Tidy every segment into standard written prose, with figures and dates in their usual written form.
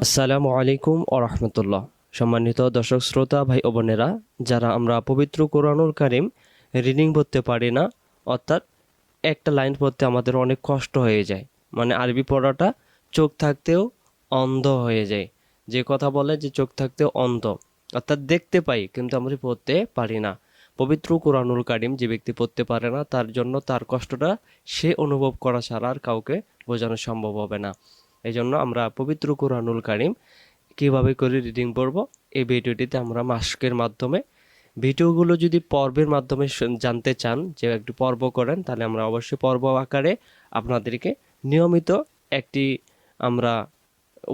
আসসালামু আলাইকুম ও রহমতুল্লাহ। সম্মানিত দর্শক শ্রোতা ভাই ও বোনেরা, যারা আমরা পবিত্র কোরআনুল কারীম রিডিং পড়তে পারি না, অর্থাৎ একটা লাইন পড়তে আমাদের অনেক কষ্ট হয়ে যায়, মানে আরবি পড়াটা চোখ থাকতেও অন্ধ হয়ে যায়। যে কথা বলে যে চোখ থাকতেও অন্ধ, অর্থাৎ দেখতে পাই কিন্তু আমরা পড়তে পারি না। পবিত্র কোরআনুল কারীম যে ব্যক্তি পড়তে পারে না, তার জন্য তার কষ্টটা সে অনুভব করা ছাড়া আর কাউকে বোঝানো সম্ভব হবে না। এই জন্য আমরা পবিত্র কোরআনুল কারীম কীভাবে করে রিডিং পড়ব, এই ভিডিওটিতে আমরা মাস্কের মাধ্যমে, ভিডিওগুলো যদি পর্বের মাধ্যমে জানতে চান যে একটু পর্ব করেন, তাহলে আমরা অবশ্যই পর্ব আকারে আপনাদেরকে নিয়মিত একটি আমরা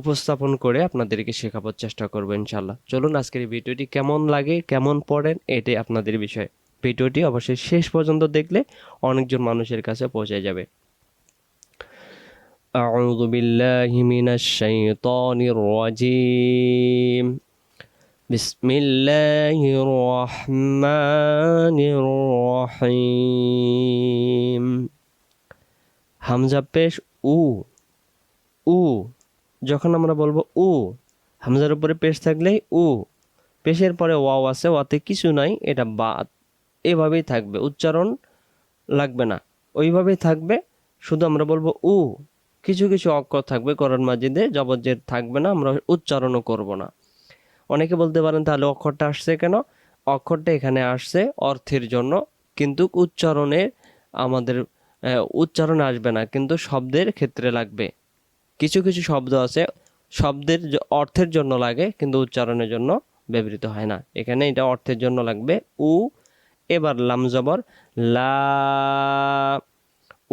উপস্থাপন করে আপনাদেরকে শেখাবার চেষ্টা করবো ইনশাল্লাহ। চলুন আজকের এই ভিডিওটি কেমন লাগে, কেমন পড়েন, এটাই আপনাদের বিষয়। ভিডিওটি অবশ্যই শেষ পর্যন্ত দেখলে অনেকজন মানুষের কাছে পৌঁছে যাবে। أعوذ بالله من الشيطان الرجيم بسم الله الرحمن الرحيم হামজা পেশ উ উ যখন আমরা বলবো উ, হামজার উপরে পেশ থাকলেই উ, পেশের পরে ওয়াও আছে, ওয়াতে কিছু নাই, এটা বাদ, এভাবেই থাকবে, উচ্চারণ লাগবে না, ওইভাবেই থাকবে। শুধু আমরা বলবো উ, কিছু কিছু অক্ষর থাকবে কোরআন মাজিদে জবরজের থাকবে না, আমরা উচ্চারণও করব না। অনেকে বলতে পারেন তাহলে অক্ষরটা আসছে কেন? অক্ষরটা এখানে আসছে অর্থের জন্য, কিন্তু উচ্চারণে আমাদের উচ্চারণে আসবে না, কিন্তু শব্দের ক্ষেত্রে লাগবে। কিছু কিছু শব্দ আছে শব্দের অর্থের জন্য লাগে, কিন্তু উচ্চারণের জন্য ব্যবহৃত হয় না। এখানে এটা অর্থের জন্য লাগবে উ। এবার লাম জবর লা,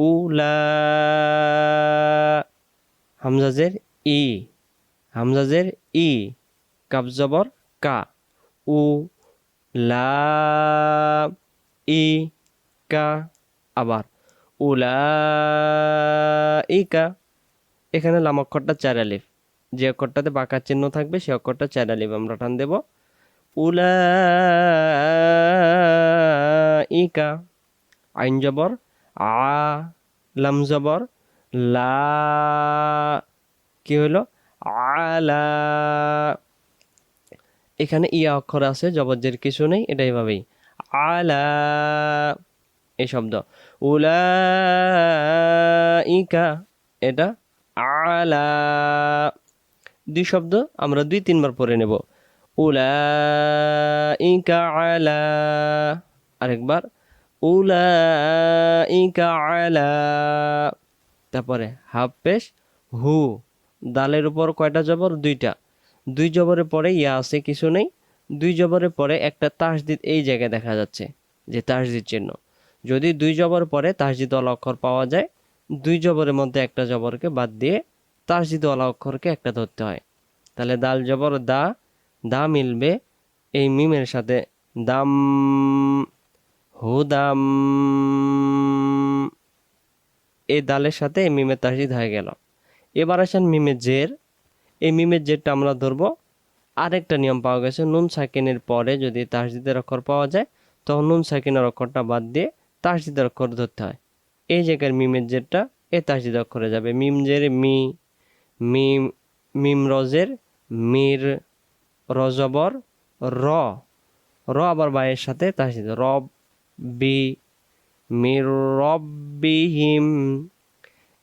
উ লা, হামজাজের ই, হামজাজের ই, কাফ জবর কা, উ লা ই কা, আবার উলা ইকা। এখানে লাম অক্ষরটা 4 আলিফ, যে অক্ষরটাতে বাঁকা চিহ্ন থাকবে সে অক্ষরটা 4 আলিফ আমরা টান দেব। উলা ইকা, আইন জবর আ, লাম জবর লা, কি হলো আলা। এখানে ইয়া অক্ষর আছে, জবরজের কিছু নেই, এটা এভাবেই আলা। এই শব্দ উলাইকা, এটা আলা। দুই শব্দ আমরা 2-3 বার পড়ে নেব। উলাইকা আলা, আরেকবার উলাইকা আলা। তারপরে হাফ পেশ হু, দালের উপর কয়টা জবর? 2টা। 2 জবরের পরে ইয়া আছে, কিছু নেই। 2 জবরের পরে একটা তাসদিদ এই জায়গায় দেখা যাচ্ছে, যে তাসদিদ চিহ্ন। যদি 2 জবর পরে তাসদিদ ওয়ালা অক্ষর পাওয়া যায়, 2 জবরের মধ্যে একটা জবরকে বাদ দিয়ে তাসদিদ ওয়ালা অক্ষরকে একটা ধরতে হয়। তাহলে দাল জবর দা, দা মিলবে এই মিমের সাথে, দাম, হুদাম, এই দালের সাথে এই মিমের তাসদিদ হয়ে গেল। এবার আসেন মিমের জের। এই মিমের জেরটা আমরা ধরবো। আরেকটা নিয়ম পাওয়া গেছে, নুন সাকিনের পরে যদি তাসদিদের অক্ষর পাওয়া যায়, তখন নুন সাকিনের অক্ষরটা বাদ দিয়ে তাসদিদের অক্ষর ধরতে হয়। এই জায়গার মিমের জেরটা এই তাসদিদ অক্ষরে যাবে। মিম জের মি, মিম, মিম রজের মির, রজবর র, র আবার বায়ের সাথে তাসদিদ, রব বি, মির রব্বিহিম।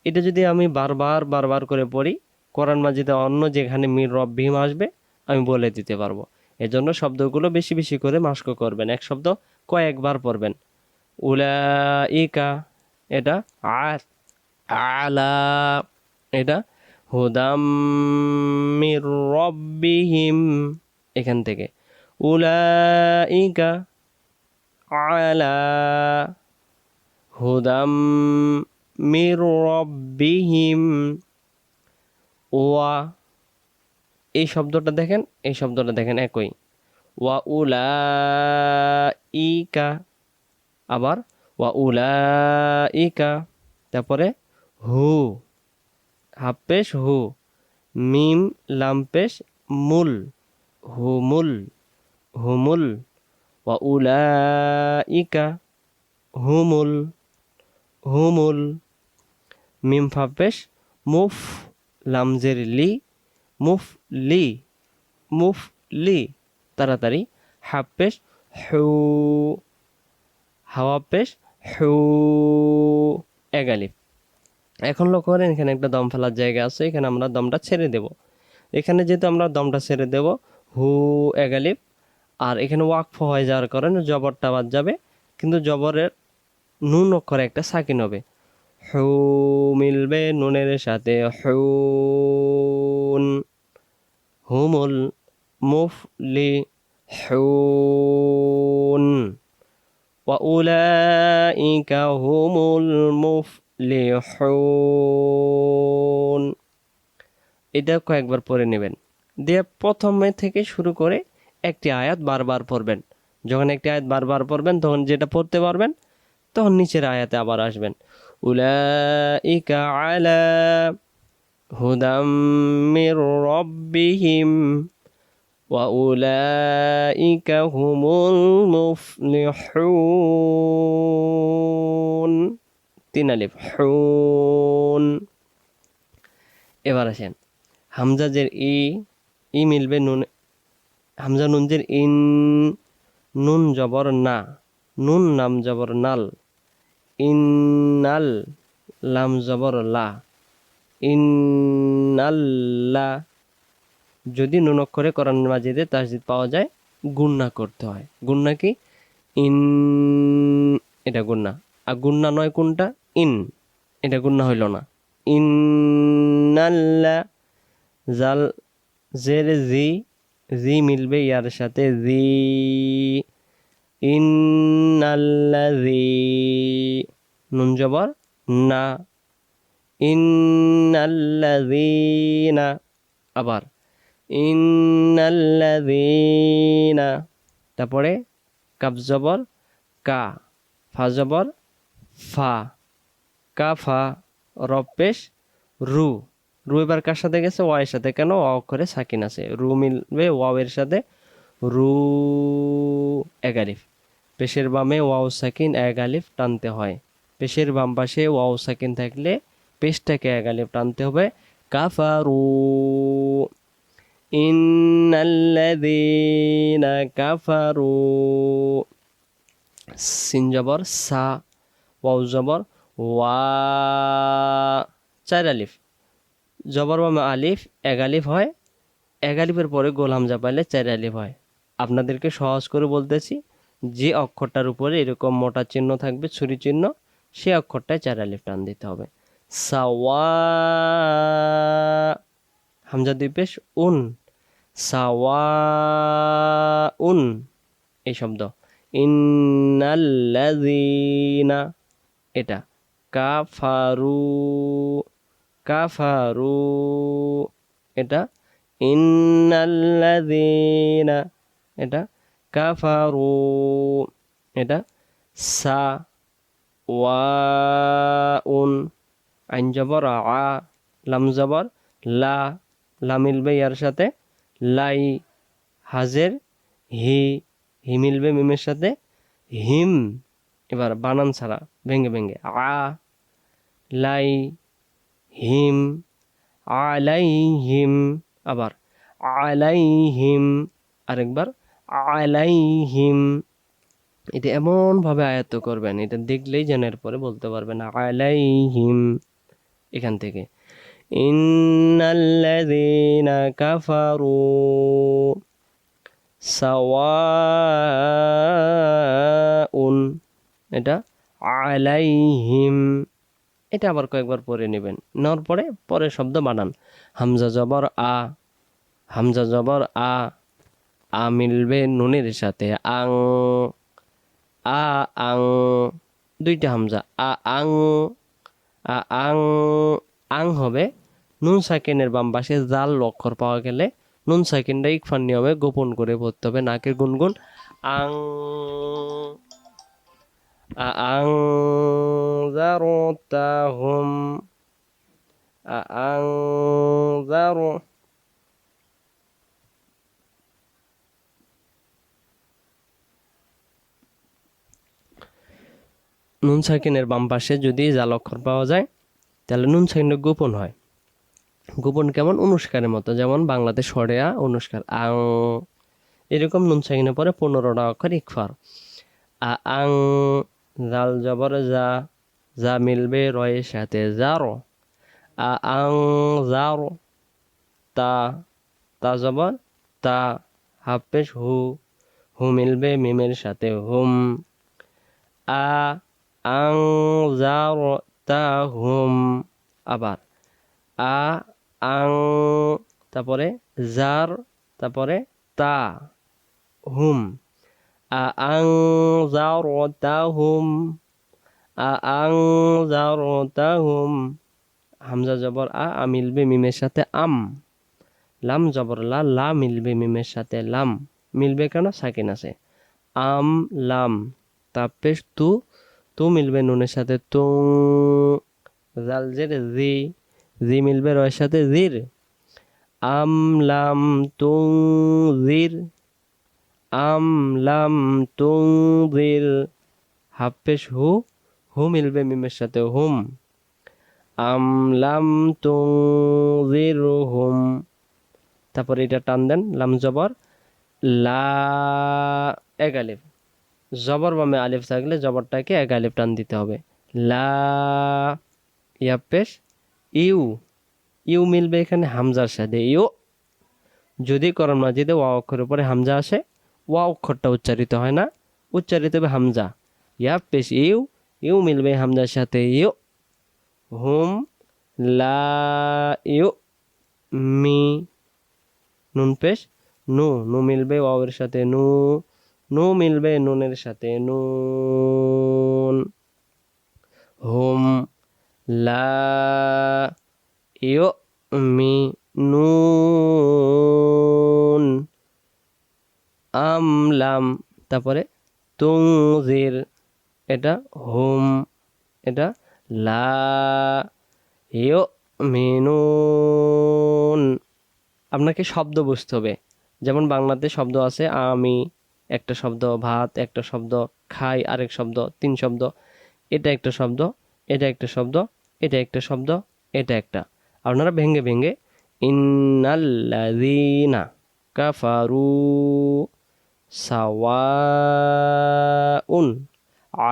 এটা যদি আমি বারবার বারবার করে পড়ি, কোরআন মাজিদে অন্য যেখানে মির রব্বিহিম আসবে আমি বলে দিতে পারবো। এজন্য শব্দগুলো বেশি বেশি করে মাস্ক করবেন, এক শব্দ কয়েকবার পড়বেন। উলাইকা, এটা আলা, এটা হুদাম মির রব্বিহিম। এখান থেকে উলাইকা আলা হুদাম মির রব্বিহিম। ওয়া, এই শব্দটা দেখেন, এই শব্দটা দেখেন একই, ওয়া উলাইকা, আবার ওয়া উলাইকা। তারপরে হু, হাফ পেশ হু, মিম লাম পেশ মুল, হুমুল, হুমুল, ওয়া উলাইকা হুমুল, হুমুল। মিম ফা পেশ মুফ, লামজের লি, মুফলি, মুফলি তাড়াতাড়ি। হা পেশ হু, হাওয়া পেশ হু, এক আলিফ। এখন লক্ষ্য করেন এখানে একটা দম ফেলার জায়গা আছে, এখানে আমরা দমটা ছেড়ে দেব। এখানে যেহেতু আমরা দমটা ছেড়ে দেব, হু এক আলিফ, আর এখানে ওয়াকফ হয়ে যাওয়ার কারণে জবরটা বাদ যাবে, কিন্তু জবরের নুন অক্ষরে একটা সাকিন হবে। হু মিলবে নুনের সাথে, হুন, হুমুল মুফলি হুন, ওয়াউলাইকা হুমুল মুফলিহুন। এটা কয়েকবার পড়ে নেবেন, দিয়ে প্রথমে থেকে শুরু করে একটি আয়াত বারবার পড়বেন। যখন একটি আয়াত বারবার পড়বেন তখন যেটা পড়তে পারবেন তখন নিচের আয়াতে আবার আসবেন। উলাইকা আলা হুদাম মির রাব্বিহিম ওয়া উলাইকা হুমুল মুফলিহুন। 3 আলিফ হুন। এবার আসেন হামজা জের ই মিলবে নুন, হামজা নুন জের ইন, নুন জবর না, নুন নাম জবর নাল, ইন্নাল, লাম জবর লা, ইন্নাল্লা। যদি নুন অক্ষরে কোরআন মাজিদে তাসদিদ পাওয়া যায় গুন্না করতে হয়। গুন্না কি? ইন, এটা গুন্না। আর গুন্না নয় কোনটা? ইন, এটা গুন্না হইল না। ইন্নাল্লা, জাল জের জি, জি মিলবে ইয়ার সাথে জি, ইন্নাল্লাযী, নুন জবর না, ইন্নাল্লাযীনা। আবার ইন্নাল্লাযীনা, তারপরে কাফ জবর কা, ফা জবর ফা, কাফা, রব পেশ রু, রু এবার কার সাথে গেছে? ওয়ার সাথে। কেন? ওয়া অক্ষরে সাকিন আছে, রু মিলবে ওয়াও এর সাথে, রু এক আলিফ। পেশের বামে ওয়াও সাকিন এক আলিফ টানতে হয়। পেশের বাম পাশে ওয়াও সাকিন থাকলে পেশটাকে এক আলিফ টানতে হবে। কাফারু, ইন্নাল্লাযীনা কাফারু, সিন জবর সা, ওয়াও জবর ওয়া, 4 আলিফ। জবর বামে আলিফ এক আলিফ হয়, এক আলিফের পরে গোল হামজা পাইলে 4 আলিফ হয়। আপনাদেরকে সহজ করে বলতেছি, যে অক্ষরটার উপরে এরকম মোটা চিহ্ন থাকবে, ছুরি চিহ্ন, সে অক্ষরটায় 4 আলিফ টান দিতে হবে। সাওয়া, হামজা দুই পেশ উন, সাওয়া উন, এই শব্দ। ইন্নাল্লাযীনা, এটা কাফারু, কাফারু, এটা ইন্নাল্লাযীনা, এটা কাফারু, এটা সা, ওয়াউন, আইন জবর আ, লাম জবর লা, লা মিলবে ইয়ার সাথে লাই, হাজের হি, হি মিলবে মিমের সাথে হিম। এবার বানান ছাড়া ভেঙ্গে ভেঙ্গে, আ, লাই, হিম, আলাইহিম, আবার আলাইহিম, আরেকবার আলাইহিম। এটা এমনভাবে আয়ত্ত করবেন, এটা দেখলেই যেন এরপরে বলতে পারবেন আলাইহিম। এখান থেকে ইন্নাল্লাযীনা কাফারু সাওয়াউন, এটা আলাইহিম। এটা আবার কয়েকবার পড়ে নেবেন, নেওয়ার পরে পরের শব্দ বানান। হামজা জবর আ, হামজা জবর আ, আ মিলবে নুনের সাথে আং, আ আং, দুইটা হামজা, আ আং, আ আং, আং হবে। নুন সাকিনের বাম পাশে জাল অক্ষর পাওয়া গেলে নুন সাকিনটা ইকফার নিয়মে গোপন করে পড়তে হবে, নাকের গুনগুন। আং, আং জারতাহুম, আং জারু, নুন সাকিনের বাম পাশে যদি জাল অক্ষর পাওয়া যায় তাহলে নুন সাকিনটা গোপন হয়। গোপন কেমন? অনুষ্কারের মতো, যেমন বাংলাতে সরেয়া অনুষ্কার আং, এরকম নুন সাকিনের পরে 15টা অক্ষর ইকফার। আং, জাল জবর যা, যা মিলবে রয়ের সাথে জারো, আং জারো। তা, তা জবর তা, হাফ পেশ হু, হু মিলবে মিমের সাথে হুম। আং জারো তা হুম। আবার আং, তারপরে জার, তারপরে তা, হুম। আং জারো তা হুম, আং জারো তা হুম। হামজা জবর আ মিলবে মিমের সাথে আম। লাম জবর লা, লা মিলবে মিমের সাথে লাম। মিলবে কেন? সাকিন আছে। আম লাম। তাপেশ তু, তু মিলবে নুনের সাথে তুং। জাল জের জি, জি মিলবে রয়ের সাথে জির। আম লাম তুং জির, আম লাম তুং জির। হাফেশ হু, হু মিলবে মিমের সাথে হুম। আম লাম তুং জির হুম। তারপরে এটা টান দেন, লাম জবর লা, এক আলিফ। জবর বামে আলিফ থাকলে জবরটাকে এক আলিফ টান দিতে হবে। লা, ইয়া পেশ ইউ, ইউ মিলবে এখানে হামজার সাথে ইউ। যদি করণ মাজিদে ওয়া অক্ষরের উপরে হামজা আসে, ওয়া অক্ষরটা উচ্চারিত হয় না, উচ্চারিত হবে হামজা। ইয়া পেশ ইউ, ইউ মিলবে হামজার সাথে ইউ। হুম লা ইউ মি, নুন পেশ নু, নু মিলবে ওয়াওয়ের সাথে নু, নু মিলবে নুনের সাথে নুন। হুম লা ইউ মি নুন। আম লাম, তারপরে তুংজির, এটা হুম, এটা লা ইউ মিনুন। আপনাকে শব্দ বুঝতে হবে। যেমন বাংলাতে শব্দ আছে আমি একটা শব্দ, ভাত একটা শব্দ, খাই আরেক শব্দ, 3 শব্দ। এটা একটা শব্দ, এটা একটা শব্দ, এটা একটা শব্দ, এটা একটা। আপনারা ভেঙ্গে ভেঙ্গে ইন্নাল্লাযীনা কাফারু সাওয়াউন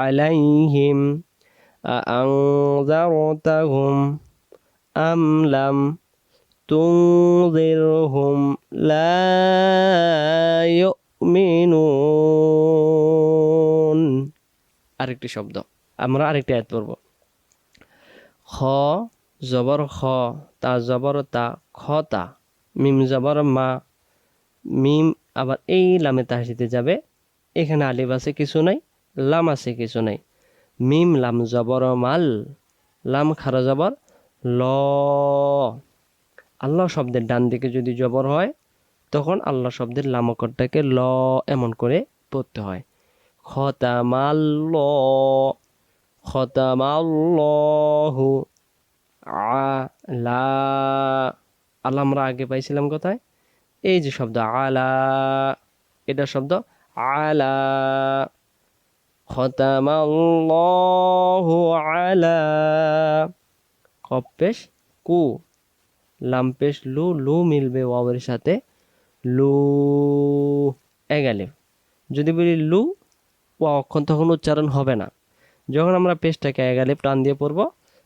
আলাইহিম আআনযারতাহুম আম লাম তুনযিরহুম লা ইউমিনুন। আরেকটি শব্দ, আমরা আরেকটি আয়াত পড়ব। খ জবর খ, তা জবর তা, খতা। মিম জবর মা, মিম আবার এই লামে তাহসিতে যাবে। এখানে আলিফ আছে কিছু নাই, লাম আছে কিছু নাই। মিম লাম জবর মাল, লাম খারা জবর ল। আল্লাহ শব্দের ডান দিকে যদি জবর হয়, তখন আল্লাহ শব্দের লাম অক্ষরটাকে ল এমন করে পড়তে হয়। খতামাল্লাহ, খতামাল্লাহু আলা। আল্লাহ আমরা আগে পাইছিলাম কোথায়? এই যে শব্দ আলা, এটা শব্দ আলা। খতামাল্লাহু আলা। কফ পেশ কু, লাম পেশ লু, লু মিলবে ওয়াওয়ের সাথে লু, এক আলিফ। যদি বলি লু, ওয়া অক্ষর তখন উচ্চারণ হবে না। যখন আমরা পেশটাকে এক আলিফ টান দিয়ে পড়ব,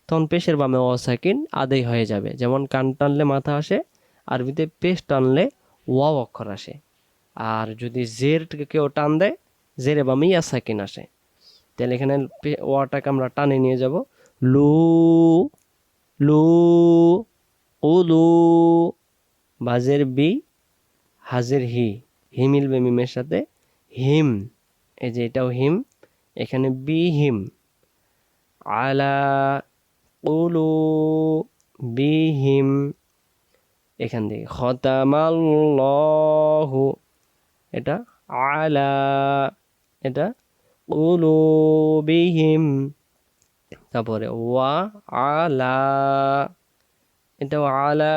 তখন পেশের বামে ওয়া সাকিন আদায় হয়ে যাবে। যেমন কান টানলে মাথা আসে, আরবিতে পেশ টানলে ওয়াও অক্ষর আসে। আর যদি জের কেউ টান দেয়, জেরে বামে ইয়া সাকিন আসে। তাহলে এখানে ওয়াটাকে আমরা টানে নিয়ে যাব লু, লু উলু। বাজের বি, হাজের হি, হি মিলবে মিমের সাথে হিম। এই যে এটাও হিম, এখানে বি হিম। আলা উলু বিহিম, এখান থেকে খতামাল্লাহু, এটা আলা, এটা কুলুবিহিম। তারপরে ওয়া আলা, এটা আলা,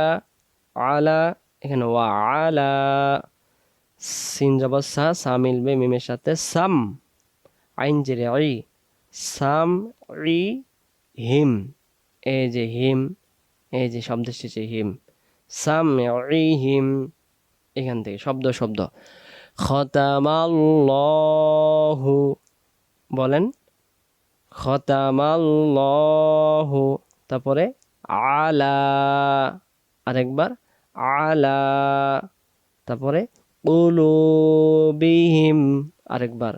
আলা, এখানে ওয়া আলা। সিন জবর সা, সা মিলবে মিমের সাথে সাম। আইন জেরে সাম ই হিম। এই যে হিম, এই যে শব্দের শেষে হিম, সামিহিম, এখান থেকে শব্দ শব্দ। খতামাল্লাহু, বলেন খতামাল্লাহু, তারপরে আলা, আরেকবার আলা, তারপরে কুলুবিহিম, আরেকবার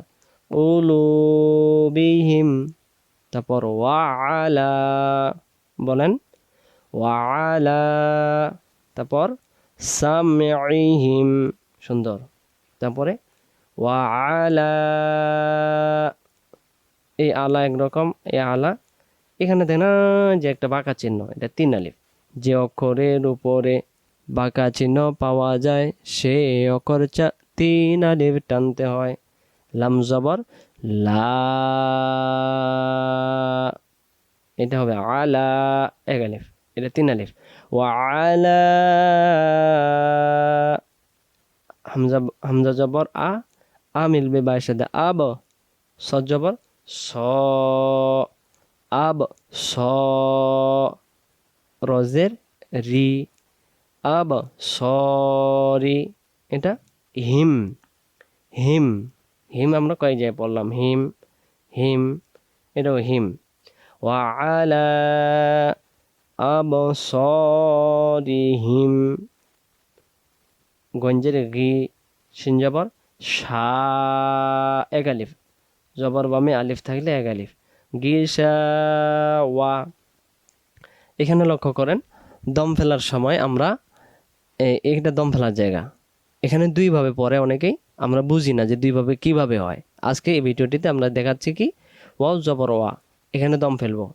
কুলুবিহিম, তারপর ওয়ালা, বলেন ওয়ালা, তারপর সামিহিম, সুন্দর, তারপরে ওয়ালা, এই আলা একরকম, এই আলা, এখানে দেখেন না যে একটা বাঁকা চিহ্ন, এটা 3 আলিফ। যে অক্ষরের উপরে বাঁকা চিহ্ন পাওয়া যায় সে অক্ষর 3 আলিফ টানতে হয়। লাম জবর লা, এটা হবে আলা, 1 আলিফ, এটা 3 আলিফ। ওয়া আলা, হামজা, হামজা জবর আ মিলবে বায়ের সাথে, আব, সদ জবর স, আব স, রজের রি, আব সরি, এটা হিম, হিম, হিম আমরা কয় জায়গায় পড়লাম, হিম, হিম, এটাও হিম। ওয়া আলা আবসারিহিম, গঞ্জের গি, শিন জবর সা, 1 আলিফ, জবর বামে আলিফ থাকলে 1 আলিফ। গিসা ওয়া, এখানে লক্ষ্য করেন দম ফেলার সময় আমরা এটা দম ফেলার জায়গা, এখানে 2 ভাবে পড়ে অনেকেই, আমরা বুঝি না যে 2 ভাবে কিভাবে হয়। আজকে এই ভিডিওটিতে আমরা দেখাচ্ছি কি ওয়াও জবর ওয়া, এখানে দম ফেলবো,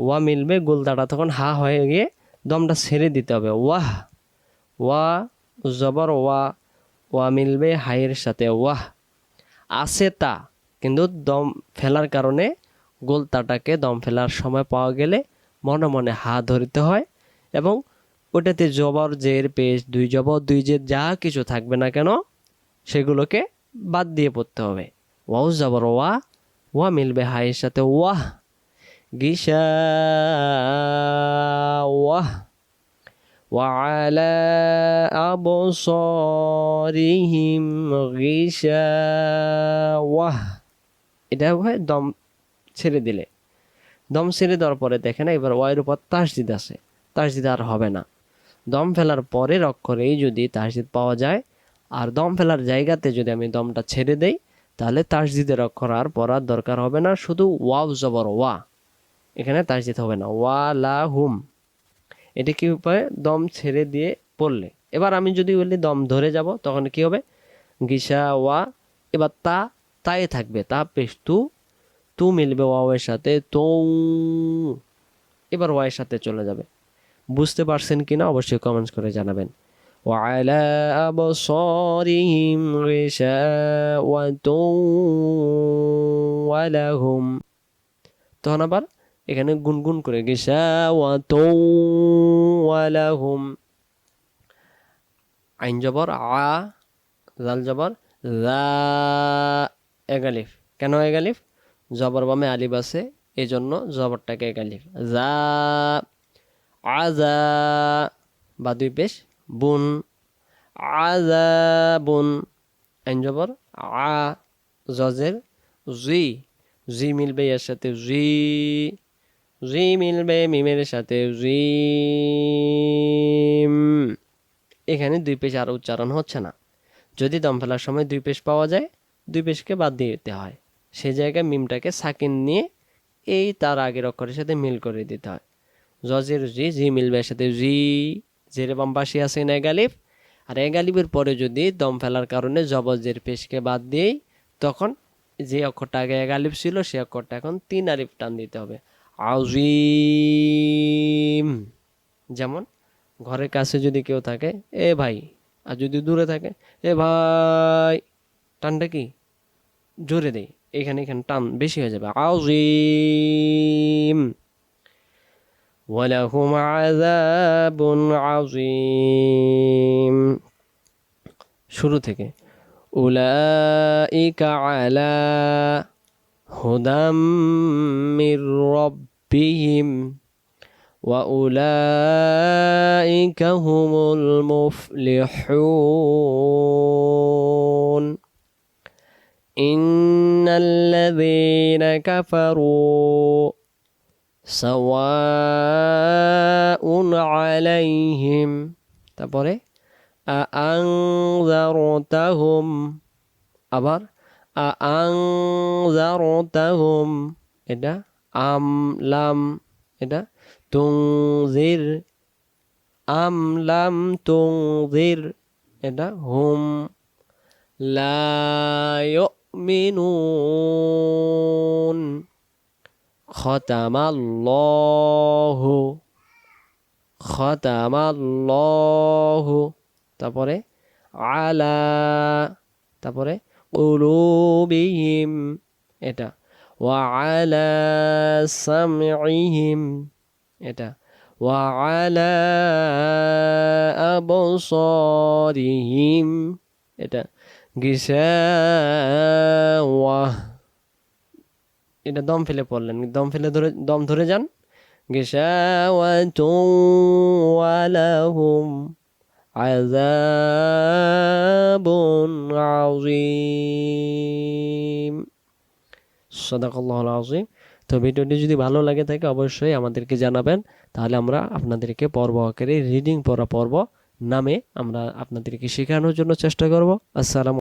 ওয়া মিলবে গোলদাটা তখন হা হয়ে গিয়ে দমটা ছেড়ে দিতে হবে। ওয়াহ, ওয়া জবর ওয়া, ওয়া মিলবে হাইয়ের সাথে ওয়াহ, আছে তা, কিন্তু দম ফেলার কারণে গোলতাটাকে দম ফেলার সময় পাওয়া গেলে মনে মনে হা ধরতে হয়, এবং ওটাতে জবর জের পেশ 2 জবর 2 জের যা কিছু থাকবে না কেন সেগুলোকে বাদ দিয়ে পড়তে হবে। ওয়াও জবর ওয়া, ওয়া মিলবে হাইয়ের সাথে ওয়াহ, গিসা ওয়াহ, وعلى أبصارهم غشاوة, এটা হয় দম ছেড়ে দিলে। দম ছেড়ে দেওয়ার পরে দেখেন এবার ওয়াইয়ের উপর তাসদিদ আছে, তাসদিদ আর হবে না। দম ফেলার পরের অক্ষরেই যদি তাসদিদ পাওয়া যায় আর দম ফেলার জায়গাতে যদি আমি দমটা ছেড়ে দেই তাহলে তাসদিদের অক্ষর আর পড়ার দরকার হবে না, শুধু ওয়াও জবর ওয়া, এখানে তাসদিদ হবে না। ওয়া লা হুম, এটা কি উপায় দম ছেড়ে দিয়ে পড়লে। এবার আমি যদি বলি দম ধরে যাব তখন কি হবে, গিসা ওয়া, এবার তা, তাই থাকবে, তা পেশ তু, তু মিলবে ওয়াওয়ের সাথে তো, এবার ওয়াইয়ের সাথে চলে যাবে। বুঝতে পারছেন কিনা অবশ্যই কমেন্টস করে জানাবেন। وعلى أبصارهم غشاوة ولهم, তখন আবার এখানে গুনগুন করে গিশাওয়াত ওয়ালাহুম, আইন জবর আ, জাল জবর যা, 1 আলিফ, কেন 1 আলিফ, জবর বামে আলিফ আছে এজন্য জবরটাকে 1 আলিফ। যা আযা, বা 2 পেশ বুন, আযাবুন, আইন জবর আ, জজের জি, জি মিলবে এর সাথে জি, জি মিলবে মিমের সাথে জিম, এখানে 2 পেশ আর উচ্চারণ হচ্ছে না। যদি দম ফেলার সময় 2 পেশ পাওয়া যায় 2 পেশকে বাদ দিয়ে দিতে হয়, সে জায়গায় মিমটাকে সাকিন নিয়ে এই তার আগের অক্ষরের সাথে মিল করে দিতে হয়। জজের জি, জি মিলবে এর সাথে জি, জেরে বাম পাশে আছে 1 আলিফ, আর 1 আলিফের পরে যদি দম ফেলার কারণে জবজের পেশকে বাদ দিই তখন যে অক্ষরটা আগে 1 আলিফ ছিল সে অক্ষরটা এখন 3 আলিফ টান দিতে হবে। আজিম, যেমন ঘরের কাছে যদি কেউ থাকে এ ভাই, আর যদি দূরে থাকে এ ভাই, টানটা কি জোরে দেই, এখানে এখানে টান বেশি হয়ে যাবে। আজিম, ওয়ালাহুম আযাবুন আযীম, শুরু থেকে উলাইকা আলা হুদাম মির রাব্বিহিম وأولئك هم المفلحون إن الذين كفروا سواء عليهم তারপরে أأنذرتهم আবার أأنذرتهم এটা আম লাম এটা তুনজির আম লাম তুনজির এটা হুম লা ইউমিনুন খতামাল্লাহু খতামাল্লাহু তারপরে আলা তারপরে কুলুবিহিম এটা ওয়া আলা সামইহিম এটা ওয়া আলা আবসারিহিম এটা গিশাওয়া এটা দম ফেলে পড়লেন দম ফেলে ধরে দম ধরে যান গিশাওয়াতুন ওয়া লাহুম আযাবুন আযীম সাদাকাল্লাহুল আযীম। তো ভিডিওটি যদি ভালো লাগে থাকে অবশ্যই আমাদেরকে জানাবেন, তাহলে আমরা আপনাদেরকে পর্ব আকারে রিডিং পড়া পর্ব নামে আমরা আপনাদেরকে শেখানোর জন্য চেষ্টা করব। আসসালামু